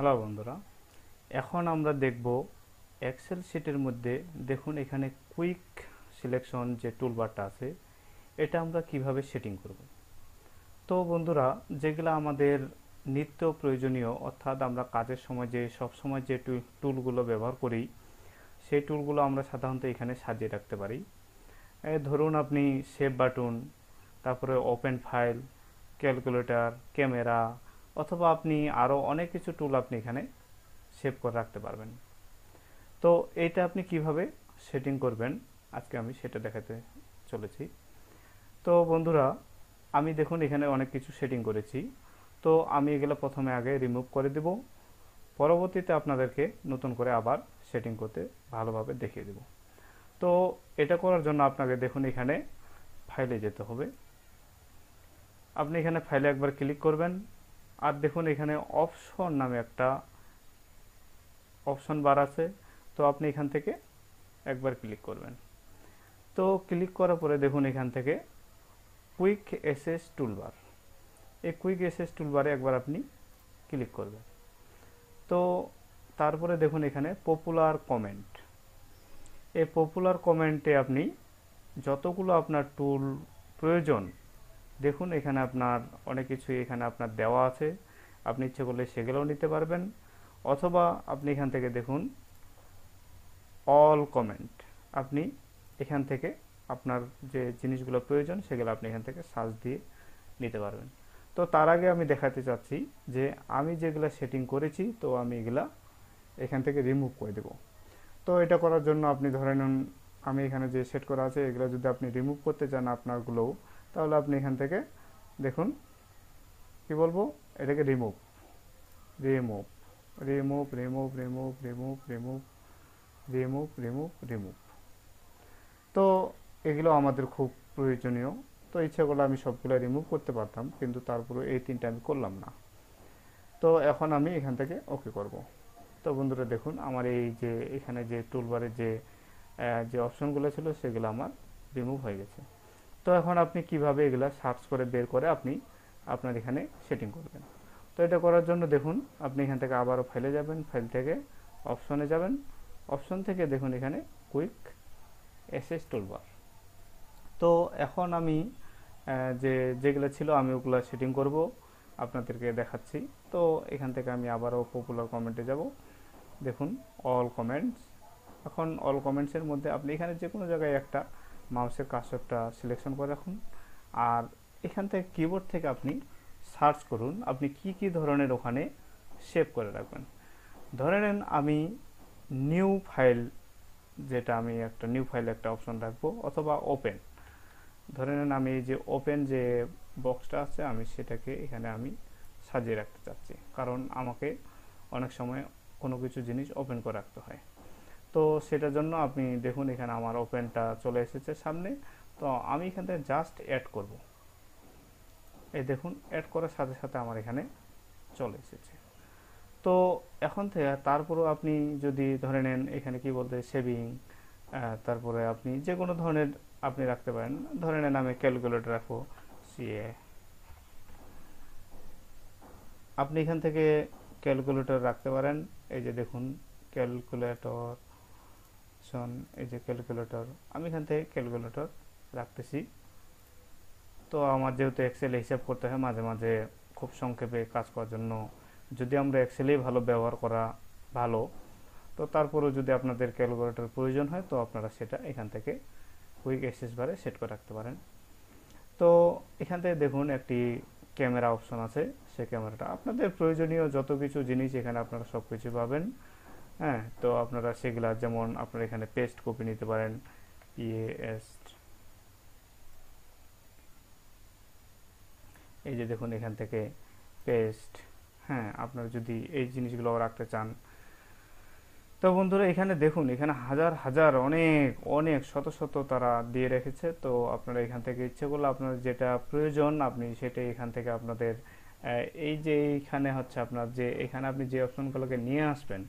Hello বন্ধুরা, এখন আমরা দেখব এক্সেল শিটের মধ্যে। দেখুন এখানে কুইক সিলেকশন যে টুলবারটা আছে, এটা আমরা কিভাবে সেটিং করব। তো বন্ধুরা, যেগুলো আমাদের নিত্য প্রয়োজনীয়, অর্থাৎ আমরা কাজের সময় যে সব সময় যে টুলগুলো ব্যবহার করি, সেই টুলগুলো আমরা সাধারণত এখানে সাজিয়ে রাখতে পারি। ধরুন আপনি সেভ বাটন, তারপরে ওপেন ফাইল, ক্যালকুলেটর, ক্যামেরা, অথবা আপনি আরও অনেক কিছু টুল আপনি এখানে সেভ করে রাখতে পারবেন। তো এইটা আপনি কিভাবে সেটিং করবেন, আজকে আমি সেটা দেখাতে চলেছি। তো বন্ধুরা, আমি দেখুন এখানে অনেক কিছু সেটিং করেছি। তো আমি এগুলো প্রথমে আগে রিমুভ করে দেব, পরবর্তীতে আপনাদেরকে নতুন করে আবার সেটিং করতে ভালোভাবে দেখিয়ে দেব। তো এটা করার জন্য আপনাকে দেখুন এখানে ফাইলে যেতে হবে। আপনি এখানে ফাইলে একবার ক্লিক করবেন, আর দেখুন এখানে অপশন নামে একটা অপশন বার আছে। তো আপনি এখান থেকে একবার ক্লিক করবেন। তো ক্লিক করার পরে দেখুন এখান থেকে কুইক এসএস টুলবার, এই কুইক এসএস টুলবারে একবার আপনি ক্লিক করবেন। তো তারপরে দেখুন এখানে পপুলার কমেন্ট, এই পপুলার কমেন্টে আপনি যতগুলো আপনার টুল প্রয়োজন, দেখুন এখানে আপনার অনেক কিছু এখানে আপনার দেওয়া আছে। আপনি ইচ্ছে করলে সেগুলোও নিতে পারবেন, অথবা আপনি এখান থেকে দেখুন অল কমেন্ট, আপনি এখান থেকে আপনার যে জিনিসগুলো প্রয়োজন সেগুলো আপনি এখান থেকে সার্চ দিয়ে নিতে পারবেন। তো তার আগে আমি দেখাতে চাচ্ছি যে আমি যেগুলো সেটিং করেছি, তো আমি এগুলা এখান থেকে রিমুভ করে দেব। তো এটা করার জন্য আপনি ধরে নিন আমি এখানে যে সেট করা আছে এগুলো যদি আপনি রিমুভ করতে চান আপনারগুলোও, তাহলে আপনি এখান থেকে দেখুন কি বলবো, এটাকে remove remove remove remove remove remove remove remove remove remove. তো এগুলো আমাদের খুব প্রয়োজনীয়। তো ইচ্ছা করলে আমি সবগুলো রিমুভ করতে পারতাম, কিন্তু তারপরে এই তিনটা আমি করলাম না। তো এখন আমি এখান থেকে ওকে করব। তো বন্ধুরা দেখুন আমার এই যে এখানে যে টুলবারে যে যে অপশনগুলো ছিল সেগুলো আমার রিমুভ হয়ে গেছে। তো এখন আপনি কিভাবে এগুলা সার্চ করে বের করে আপনি আপনার এখানে সেটিং করবেন। তো এটা করার জন্য দেখুন আপনি এখান থেকে আবারও ফাইলে যাবেন, ফাইল থেকে অপশনে যাবেন, অপশন থেকে দেখুন এখানে কুইক এসএস টুলবার। তো এখন আমি যে যেগুলো ছিল আমি ওগুলো সেটিং করব, আপনাদেরকে দেখাচ্ছি। তো এখান থেকে আমি আবারও পপুলার কমেন্টে যাব, দেখুন অল কমেন্টস। এখন অল কমেন্টসের মধ্যে আপনি এখানে যে কোনো জায়গায় একটা মাউসের কার্সরটা সিলেকশন করে রাখুন, আর এখান থেকে কিবোর্ড থেকে আপনি সার্চ করুন আপনি কি কি ধরনের ওখানে সেভ করে রাখবেন। ধরে নেন আমি নিউ ফাইল, যেটা আমি একটা নিউ ফাইল একটা অপশন রাখবো, অথবা ওপেন। ধরে নেন আমি এই যে ওপেন যে বক্সটা আছে আমি সেটাকে এখানে আমি সাজিয়ে রাখতে চাচ্ছি, কারণ আমাকে অনেক সময় কোনো কিছু জিনিস ওপেন করে রাখতে হয়। তো সেটার জন্য আপনি দেখুন এখানে আমার ওপেনটা চলে এসেছে সামনে। তো আমি এখান থেকে জাস্ট অ্যাড করব, এই দেখুন অ্যাড করার সাথে সাথে আমার এখানে চলে এসেছে। তো এখন থেকে তারপরেও আপনি যদি ধরে নেন এখানে কি বলতে সেভিং, তারপরে আপনি যে কোনো ধরনের আপনি রাখতে পারেন। ধরে নেন আমি ক্যালকুলেটর রাখবো, সিএ, আপনি এখান থেকে ক্যালকুলেটর রাখতে পারেন। এই যে দেখুন ক্যালকুলেটর, এই যে ক্যালকুলেটর, আমি এখান থেকে ক্যালকুলেটর রাখতেছি। তো আমার যেহেতু এক্সেলে হিসাব করতে হয় মাঝে মাঝে খুব সংক্ষেপে কাজ করার জন্য, যদি আমরা এক্সেলেই ভালো ব্যবহার করা ভালো, তো তারপরেও যদি আপনাদের ক্যালকুলেটর প্রয়োজন হয় তো আপনারা সেটা এখান থেকে কুইক অ্যাক্সেস বারে সেট করে রাখতে পারেন। তো এখান থেকে দেখুন একটি ক্যামেরা অপশন আছে, সেই ক্যামেরাটা আপনাদের প্রয়োজনীয় যত কিছু জিনিস এখানে আপনারা সব কিছু পাবেন। হ্যাঁ, তো আপনারা সেগুলা যেমন আপনারা এখানে পেস্ট কপি নিতে পারেন, পিএস্ট, এই যে দেখুন এখান থেকে পেস্ট। হ্যাঁ, আপনারা যদি এই জিনিসগুলো রাখতে চান, তো বন্ধুরা এখানে দেখুন এখানে হাজার হাজার অনেক অনেক শত শত তারা দিয়ে রেখেছে। তো আপনারা এখান থেকে ইচ্ছে করলে আপনার যেটা প্রয়োজন আপনি সেটা এখান থেকে আপনাদের এই যে এইখানে হচ্ছে আপনার যে এখানে আপনি যে অপশনগুলোকে নিয়ে আসবেন,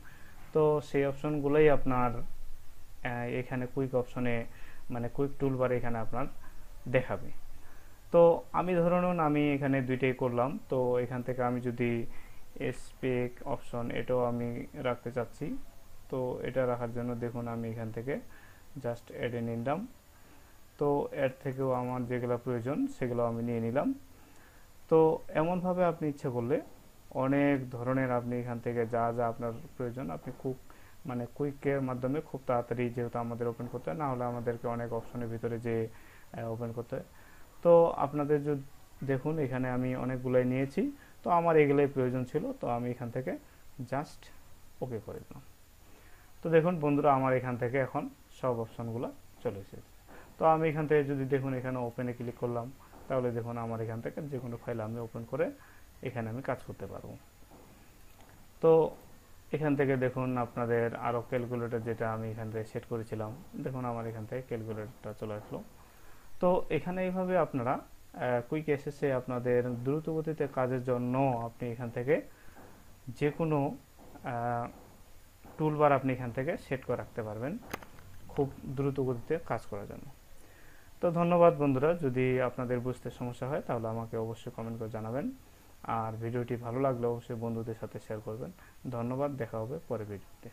তো সেই অপশনগুলোই আপনার এখানে কুইক অপশনে মানে কুইক টুলবার এখানে আপনার দেখাবে। তো আমি ধরুন আমি এখানে দুইটাই করলাম। তো এখান থেকে আমি যদি স্পেক অপশন এটাও আমি রাখতে চাচ্ছি। তো এটা রাখার জন্য দেখুন আমি এখান থেকে জাস্ট অ্যাডে নিলাম। তো এর থেকেও আমার যেগুলো প্রয়োজন সেগুলো আমি নিয়ে নিলাম। তো এমনভাবে আপনি ইচ্ছে করলে অনেক ধরনের আপনি এখান থেকে যা যা আপনার প্রয়োজন আপনি খুব মানে কুইকের মাধ্যমে খুব তাড়াতাড়ি, যেহেতু আমাদের ওপেন করতে হয়, না হলে আমাদেরকে অনেক অপশনের ভিতরে যে ওপেন করতে হয়। তো আপনাদের যদি দেখুন এখানে আমি অনেকগুলোই নিয়েছি, তো আমার এগুলোই প্রয়োজন ছিল, তো আমি এখান থেকে জাস্ট ওকে করে দিলাম। তো দেখুন বন্ধুরা আমার এখান থেকে এখন সব অপশনগুলো চলে এসেছে। তো আমি এখান থেকে যদি দেখুন এখানে ওপেনে ক্লিক করলাম, তাহলে দেখুন আমার এখান থেকে যে কোনো ফাইল আমি ওপেন করে এখানে আমি কাজ করতে পারবো। তো এখান থেকে দেখুন আপনাদের আরও ক্যালকুলেটর যেটা আমি এখান থেকে সেট করেছিলাম, দেখুন আমার এখান থেকে ক্যালকুলেটরটা চলে আসলো। তো এখানে এইভাবে আপনারা কুইক অ্যাক্সেসে আপনাদের দ্রুত গতিতে কাজের জন্য আপনি এখান থেকে যে কোনো টুলবার আপনি এখান থেকে সেট করে রাখতে পারবেন খুব দ্রুত গতিতে কাজ করার জন্য। তো ধন্যবাদ বন্ধুরা, যদি আপনাদের বুঝতে সমস্যা হয় তাহলে আমাকে অবশ্যই কমেন্ট করে জানাবেন, আর ভিডিওটি ভালো লাগলে অবশ্যই বন্ধুদের সাথে শেয়ার করবেন। ধন্যবাদ, দেখা হবে পরের ভিডিওতে।